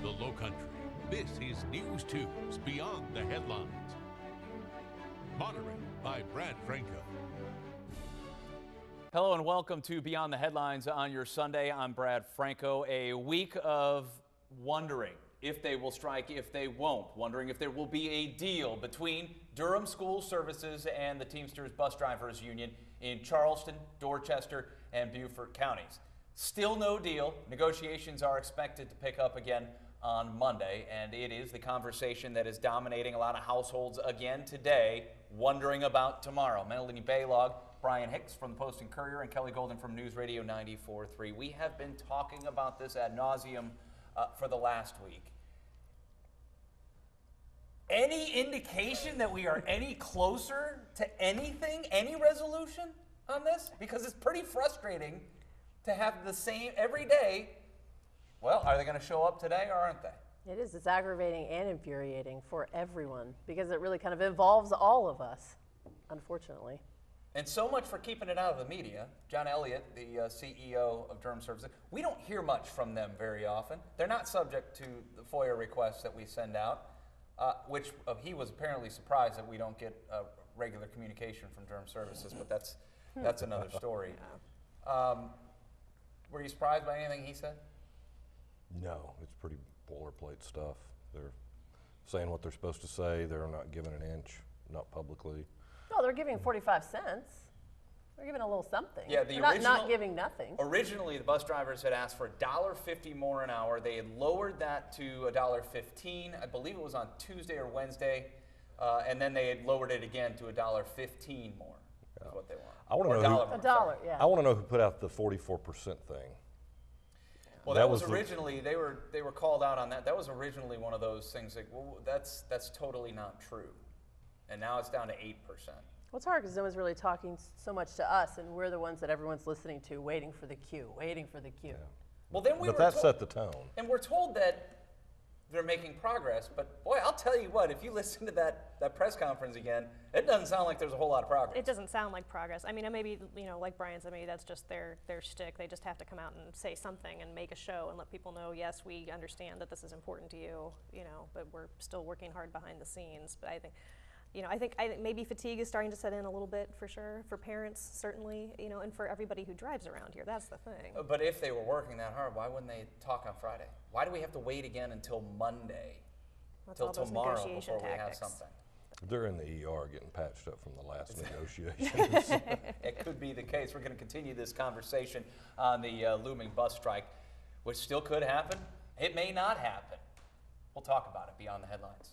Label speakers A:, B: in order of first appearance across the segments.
A: the Low Country. This is News 2's Beyond the Headlines. Moderated by Brad Franco.
B: Hello and welcome to Beyond the Headlines on your Sunday. I'm Brad Franco. A week of wondering if they will strike, if they won't. Wondering if there will be a deal between Durham School Services and the Teamsters Bus Drivers Union in Charleston, Dorchester, and Beaufort counties. Still no deal. Negotiations are expected to pick up again on Monday, and it is the conversation that is dominating a lot of households again today, wondering about tomorrow. Melanie Baylog, Brian Hicks from the Post and Courier, and Kelly Golden from News Radio 94.3. We have been talking about this ad nauseum for the last week. Any indication that we are any closer to anything, any resolution on this? Because it's pretty frustrating to have the same every day. Well, are they going to show up today or aren't they?
C: It is. It's aggravating and infuriating for everyone because it really kind of involves all of us, unfortunately.
B: And so much for keeping it out of the media. John Elliott, the CEO of Durham Services, we don't hear much from them very often. They're not subject to the FOIA requests that we send out, which he was apparently surprised that we don't get regular communication from Durham Services, but that's another story. Were you surprised by anything he said?
D: No, it's pretty boilerplate stuff. They're saying what they're supposed to say. They're not giving an inch, not publicly.
C: No, they're giving 45 cents. They're giving a little something.
B: Yeah,
C: they're not giving nothing.
B: Originally, the bus drivers had asked for $1.50 more an hour. They had lowered that to $1.15. I believe it was on Tuesday or Wednesday, and then they had lowered it again to $1.15 more. That's what they want.
D: I want to know
C: $1, yeah.
D: I want to know who put out the 44% thing.
B: Well, that was originally they were called out on that. That was originally one of those things like, well, that's totally not true, and now it's down to 8%.
C: Well, it's hard because no one's really talking so much to us, and we're the ones that everyone's listening to, waiting for the cue, waiting for the cue.
D: Yeah.
B: Well, then
D: but that set the tone.
B: And we're told that they're making progress, but boy, I'll tell you what, if you listen to that press conference again, it doesn't sound like there's a whole lot of progress.
E: It doesn't sound like progress. I mean, maybe, like Brian said, maybe that's just their shtick. They just have to come out and say something and make a show and let people know, yes, we understand that this is important to you, but we're still working hard behind the scenes. But I think, I think maybe fatigue is starting to set in a little bit for sure, for parents certainly, and for everybody who drives around here. That's the thing.
B: But if they were working that hard, why wouldn't they talk on Friday? Why do we have to wait again until Monday, till tomorrow before we have something?
D: They're in the ER getting patched up from the last negotiations.
B: It could be the case. We're going to continue this conversation on the looming bus strike, which still could happen. It may not happen. We'll talk about it beyond the headlines.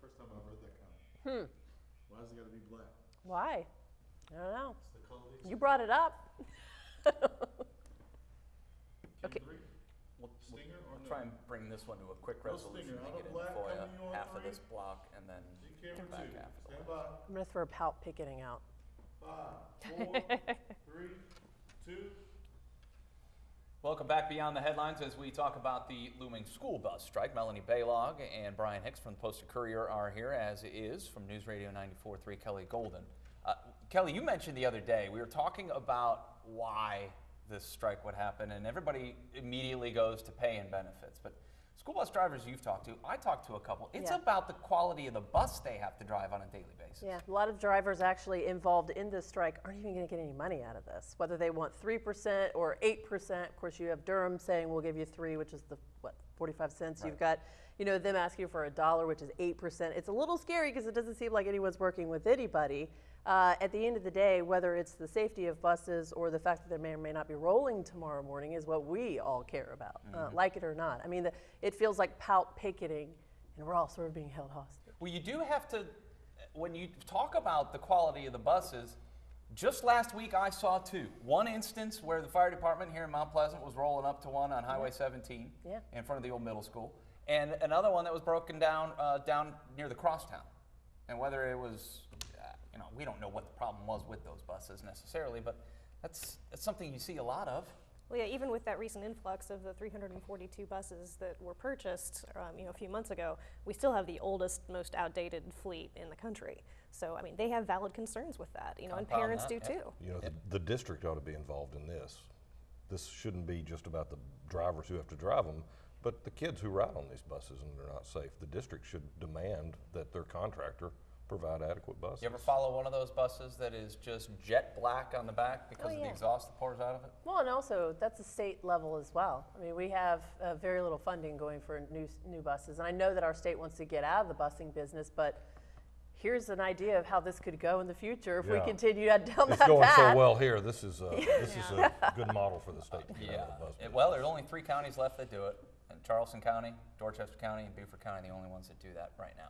F: First time I've heard that comment. Why has it got to be black?
C: Why? I don't know.
F: It's the color.
C: You brought it up.
F: Okay.
B: We'll
F: No?
B: try and bring this one to a quick
F: No
B: resolution
F: stinger.
B: and
F: Out of
B: get into
F: black,
B: FOIA
F: coming on
B: half of
F: three.
B: this block and then
F: Camera
B: get back
F: two.
B: half of the
F: Stand
B: block.
F: by.
C: I'm going to throw pout picketing out.
F: 5, 4, 3, 2.
B: Welcome back Beyond the Headlines as we talk about the looming school bus strike. Melanie Baylog and Brian Hicks from the Post and Courier are here, as is from News Radio 94.3 Kelly Golden. Kelly, you mentioned the other day, we were talking about why this strike would happen, and everybody immediately goes to pay and benefits. But school bus drivers you've talked to, I talked to a couple, it's about the quality of the bus they have to drive on a daily basis.
C: Yeah, a lot of drivers actually involved in this strike aren't even going to get any money out of this, whether they want 3% or 8%. Of course, you have Durham saying we'll give you 3, which is 45 cents. Right. You've got, them asking for $1, which is 8%. It's a little scary because it doesn't seem like anyone's working with anybody. At the end of the day, whether it's the safety of buses or the fact that they may or may not be rolling tomorrow morning is what we all care about, like it or not. I mean, it feels like pout picketing, and we're all sort of being held hostage.
B: Well, you do have to, when you talk about the quality of the buses, just last week I saw two. One instance where the fire department here in Mount Pleasant was rolling up to one on Highway 17 in front of the old middle school, and another one that was broken down down near the crosstown. And whether it was, we don't know what the problem was with those buses necessarily, but that's something you see a lot of.
E: Well, yeah, even with that recent influx of the 342 buses that were purchased, a few months ago, we still have the oldest, most outdated fleet in the country. So, I mean, they have valid concerns with that, and
B: Compound
E: parents
B: that,
E: do
B: yeah.
E: too.
D: You know, the district ought to be involved in this. This shouldn't be just about the drivers who have to drive them, but the kids who ride on these buses and they're not safe. The district should demand that their contractor provide adequate buses.
B: You ever follow one of those buses that is just jet black on the back because of the
E: yeah.
B: exhaust that pours out of it?
C: Well, and also, that's a state level as well. I mean, we have very little funding going for new buses. And I know that our state wants to get out of the busing business, but here's an idea of how this could go in the future if we
D: Yeah.
C: continue down that path.
D: It's going so well here. This is a good model for the state to get out of the bus business.
B: Well, there's only 3 counties left that do it. Charleston County, Dorchester County, and Beaufort County, the only ones that do that right now.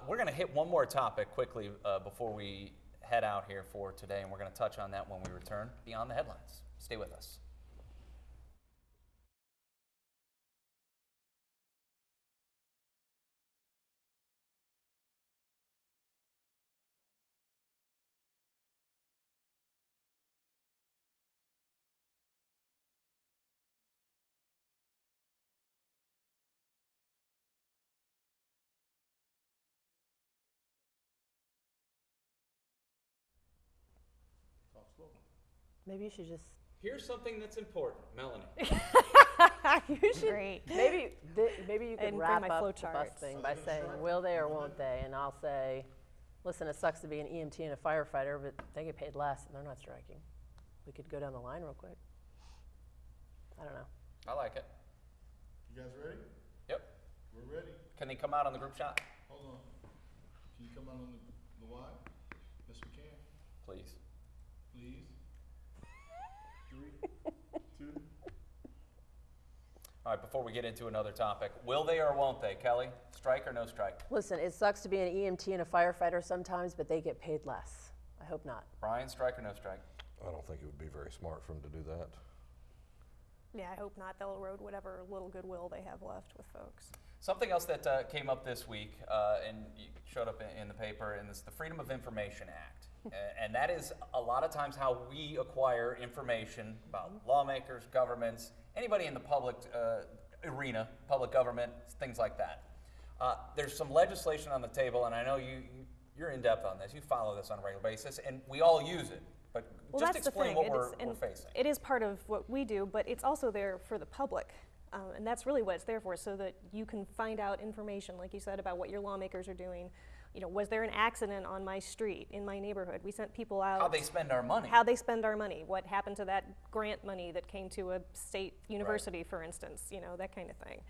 B: We're going to hit one more topic quickly before we head out here for today, and we're going to touch on that when we return beyond the headlines. Stay with us.
F: Talk slow.
C: Maybe you should just,
B: Here's something that's important, Melanie.
C: you should,
E: Great.
C: maybe you could
E: And bring
C: wrap
E: my
C: up
E: flow
C: the bus
E: charts.
C: thing by saying, will they or won't they? And I'll say, listen, it sucks to be an EMT and a firefighter, but they get paid less and they're not striking. We could go down the line real quick. I don't know.
B: I like it.
F: You guys ready?
B: Yep.
F: We're ready.
B: Can they come out on the group shot?
F: Hold on. Can you come out on the wide? Yes, we can.
B: Please.
F: Please. 3, 2.
B: All right, before we get into another topic, will they or won't they? Kelly, strike or no strike?
C: Listen, it sucks to be an EMT and a firefighter sometimes, but they get paid less. I hope not.
B: Brian, strike or no strike?
D: I don't think it would be very smart for them to do that.
E: Yeah, I hope not. They'll erode whatever little goodwill they have left with folks.
B: Something else that came up this week, and you showed up in the paper, and it's the Freedom of Information Act. And that is a lot of times how we acquire information about lawmakers, governments, anybody in the public arena, public government, things like that. There's some legislation on the table, and I know you're in depth on this. You follow this on a regular basis, and we all use it. But
E: Well,
B: just
E: that's the
B: explain
E: thing.
B: what we're facing.
E: It is part of what we do, but it's also there for the public. And that's really what it's there for, so that you can find out information, like you said, about what your lawmakers are doing. You know, was there an accident on my street, in my neighborhood? We sent people out.
B: How they spend our money.
E: How they spend our money. What happened to that grant money that came to a state university, for instance, that kind of thing.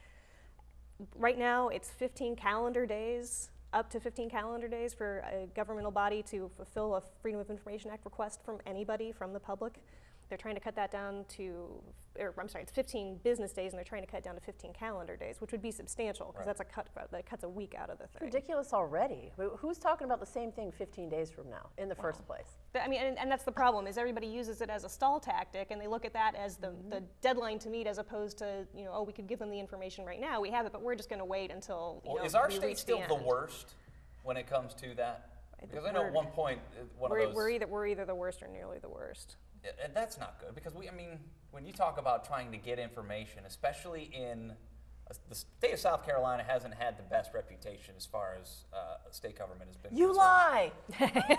E: Right now, it's 15 calendar days, up to 15 calendar days for a governmental body to fulfill a Freedom of Information Act request from anybody, from the public. They're trying to cut that down to, it's 15 business days, and they're trying to cut it down to 15 calendar days, which would be substantial, because that cuts a week out of the thing.
C: Ridiculous already. Who's talking about the same thing 15 days from now in the first place?
E: I mean, and that's the problem, is everybody uses it as a stall tactic, and they look at that as the deadline to meet, as opposed to, we could give them the information right now, we have it, but we're just going to wait until,
B: Is our
E: we
B: state
E: reach
B: still the
E: end.
B: worst when it comes to that? Because I know at one point,
E: We're either the worst or nearly the worst.
B: And that's not good, because when you talk about trying to get information, especially in the state of South Carolina hasn't had the best reputation as far as state government has been
C: You
B: concerned.
C: lie!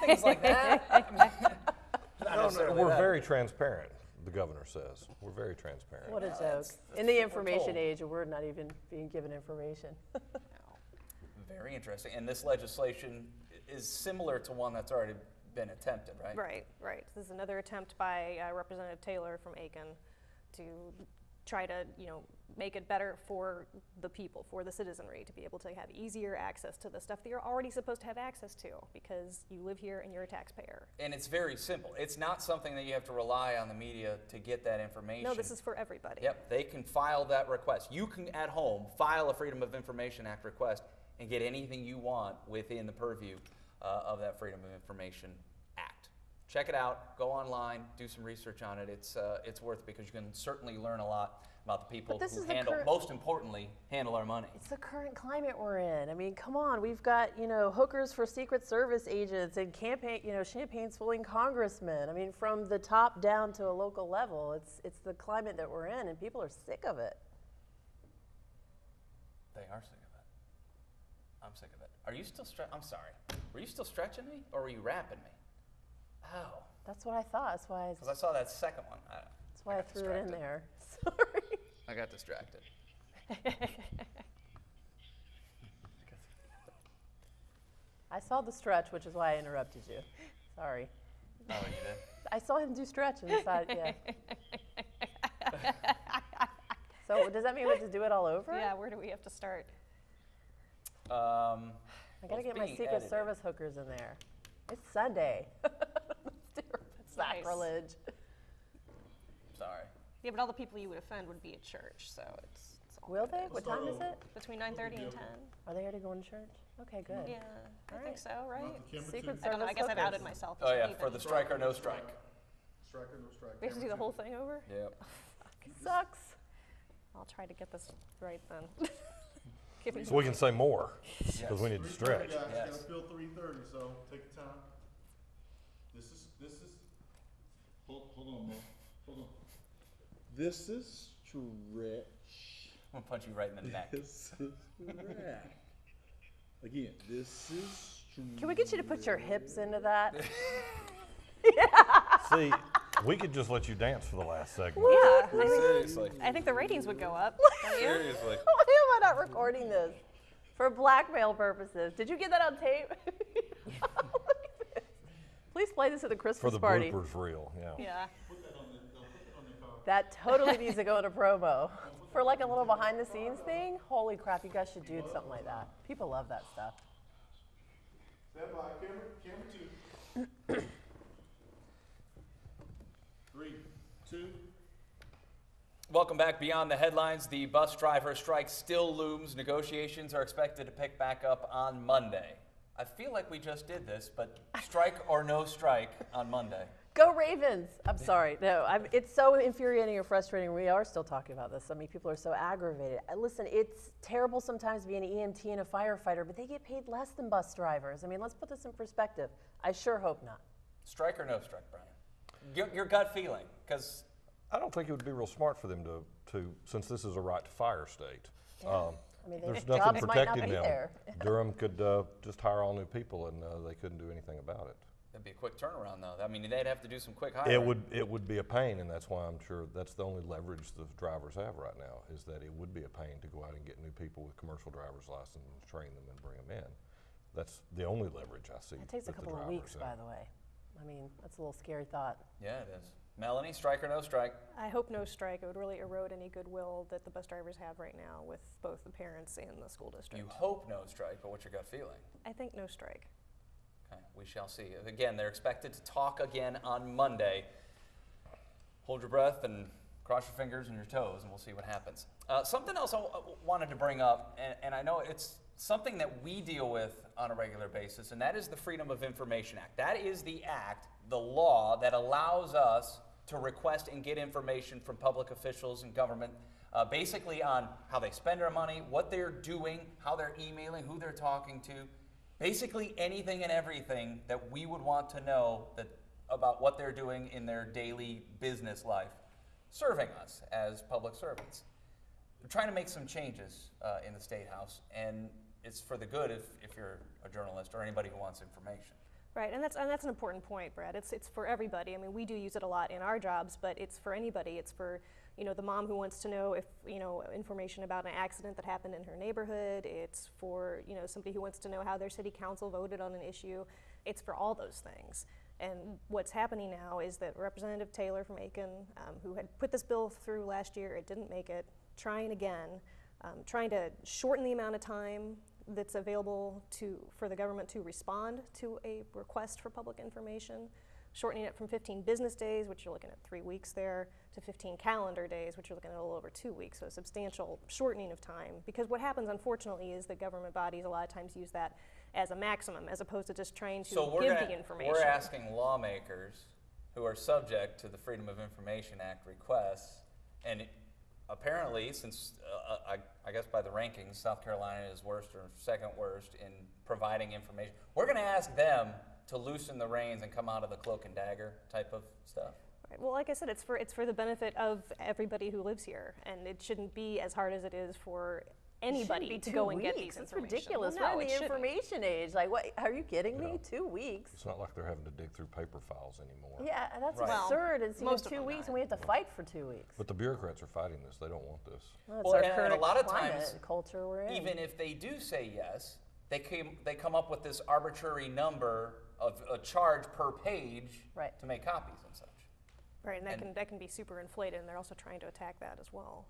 B: Things like that.
D: No, we're very transparent, the governor says. We're very transparent.
C: What a joke.
B: that's
C: In the
B: what we're
C: information
B: told.
C: age, we're not even being given information.
B: Very interesting. And this legislation is similar to one that's already been attempted, right?
E: Right. This is another attempt by Representative Taylor from Aiken to try to, make it better for the people, for the citizenry, to be able to have easier access to the stuff that you're already supposed to have access to, because you live here and you're a taxpayer.
B: And it's very simple. It's not something that you have to rely on the media to get that information.
E: No, this is for everybody.
B: Yep, they can file that request. You can, at home, file a Freedom of Information Act request and get anything you want within the purview of that Freedom of Information Act. check it out. Go online, do some research on it. It's worth it because you can certainly learn a lot about the people who handle, most importantly, handle our money.
C: It's the current climate we're in. I mean, come on. We've got, hookers for Secret Service agents and champagnes fooling congressmen. I mean, from the top down to a local level, it's the climate that we're in, and people are sick of it.
B: They are sick of it. I'm sick of it. Are you still I'm sorry. Were you still stretching me, or were you rapping me? Oh.
C: That's what I thought. That's why.
B: Because I saw that second one.
C: That's why I threw it in there. Sorry.
B: I got distracted.
C: I saw the stretch, which is why I interrupted you. Sorry.
B: Oh, you did?
C: I saw him do stretch and decided, yeah. So does that mean we have to do it all over?
E: Yeah, where do we have to start?
C: I gotta get my Secret Service hookers in there. It's Sunday. It's sacrilege.
B: Sorry.
E: Yeah, but all the people you would offend would be at church, so it's all
C: Will
E: good.
C: they? What time is it?
E: Between 9:30 and 10.
C: Are they already going to church? Okay, good.
E: Yeah, I think so, right?
C: Secret
E: I don't know, I guess I've
C: Service
E: outed myself.
B: Oh, yeah,
E: Even.
B: for the strike or no strike.
F: Strike or no strike.
E: We have to do the whole thing over?
B: Yep.
C: Sucks.
E: I'll try to get this right then. Give me
D: So we can say more, because we need to stretch.
F: Guys,
B: Yes.
F: gotta fill 3:30, so take your time. This is, hold on, Mo. Hold on. This is stretch.
B: I'm gonna punch you right in the neck.
F: This is stretch. Again, this is stretch.
C: Can we get you to put your hips into that?
D: See, we could just let you dance for the last segment.
E: Yeah,
B: Seriously.
E: I think the ratings would go up.
B: Seriously.
C: Why am I not recording this? For blackmail purposes. Did you get that on tape? Look at this. Please play this at the Christmas
D: For the
C: party.
D: bloopers reel, yeah.
E: Yeah.
F: Put that on the car.
C: That totally needs to go in a promo. For like a little behind the scenes thing, holy crap, you guys should do something like that. People love that stuff.
F: Stand by, camera 2. 3, 2.
B: Welcome back. Beyond the headlines, the bus driver strike still looms. Negotiations are expected to pick back up on Monday. I feel like we just did this, but strike or no strike on Monday.
C: Go Ravens! I'm sorry. No, it's so infuriating and frustrating. We are still talking about this. I mean, people are so aggravated. Listen, it's terrible sometimes being an EMT and a firefighter, but they get paid less than bus drivers. I mean, let's put this in perspective. I sure hope not.
B: Strike or no strike, Brian? Your gut feeling, because
D: I don't think it would be real smart for them to since this is a right to fire state.
C: I mean,
D: There's
C: jobs
D: nothing
C: might not
D: protecting
C: be
D: them.
C: there.
D: Durham could just hire all new people, and they couldn't do anything about it.
B: that'd be a quick turnaround, though. I mean, they'd have to do some quick hiring.
D: It would be a pain, and that's why I'm sure that's the only leverage the drivers have right now, is that it would be a pain to go out and get new people with commercial driver's license and train them and bring them in. That's the only leverage I see.
C: It takes a
D: that the
C: couple of
D: drivers
C: weeks,
D: have.
C: by the way. I mean, that's a little scary thought.
B: Yeah, it is. Melanie, strike or no strike?
E: I hope no strike. It would really erode any goodwill that the bus drivers have right now with both the parents and the school district.
B: You hope no strike, but what's your gut feeling?
E: I think no strike.
B: Okay, we shall see. Again, they're expected to talk again on Monday. Hold your breath and cross your fingers and your toes, and we'll see what happens. Something else I wanted to bring up, and I know it's something that we deal with on a regular basis, and that is the Freedom of Information Act. That is the act, the law, that allows us to request and get information from public officials and government, basically on how they spend their money, what they're doing, how they're emailing, who they're talking to, basically anything and everything that we would want to know about what they're doing in their daily business life, serving us as public servants. We're trying to make some changes in the State House, and it's for the good if you're a journalist or anybody who wants information.
E: Right, and that's an important point, Brad. It's for everybody. I mean, we do use it a lot in our jobs, but it's for anybody. It's for, the mom who wants to know if, information about an accident that happened in her neighborhood. It's for, somebody who wants to know how their city council voted on an issue. It's for all those things. And what's happening now is that Representative Taylor from Aiken, who had put this bill through last year, it didn't make it, trying again, trying to shorten the amount of time that's available for the government to respond to a request for public information, shortening it from 15 business days, which you're looking at 3 weeks there, to 15 calendar days, which you're looking at a little over 2 weeks, so a substantial shortening of time. Because what happens, unfortunately, is that government bodies a lot of times use that as a maximum, as opposed to just trying to
B: So
E: give the information.
B: we're asking lawmakers who are subject to the Freedom of Information Act requests, and apparently, since I guess by the rankings, South Carolina is worst or second worst in providing information, we're going to ask them to loosen the reins and come out of the cloak and dagger type of stuff.
E: Right. Well, like I said, it's for the benefit of everybody who lives here, and it shouldn't be as hard as it is for anybody to go and get these
C: That's
E: information.
C: ridiculous.
E: Well, no,
C: We're in
E: it
C: the
E: shouldn't.
C: information age. Like, what? Are you kidding me?
D: Yeah.
C: 2 weeks?
D: It's not like they're having to dig through paper files anymore.
C: Yeah, that's
B: Right. Well,
C: absurd. It's
E: most of
C: 2
E: them
C: weeks,
E: not.
C: and we have to fight for 2 weeks.
D: But the bureaucrats are fighting this. They don't want this.
C: Well, that's
B: Well,
C: our
B: and a
C: current
B: lot of
C: climate
B: times,
C: culture we're in.
B: Even if they do say yes, they come up with this arbitrary number of a charge per page
C: Right.
B: to make copies and such.
E: Right, and
B: And-
E: that can be super inflated, and they're also trying to attack that as well.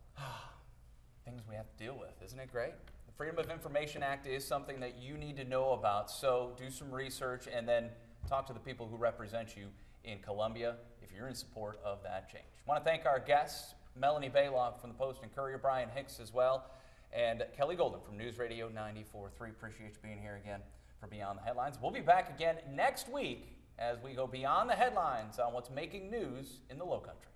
B: Things we have to deal with. Isn't it great? The Freedom of Information Act is something that you need to know about, so do some research and then talk to the people who represent you in Columbia if you're in support of that change. I want to thank our guests, Melanie Baylock from the Post and Courier, Brian Hicks as well, and Kelly Golden from News Radio 94.3. Appreciate you being here again for Beyond the Headlines. We'll be back again next week as we go beyond the headlines on what's making news in the Lowcountry.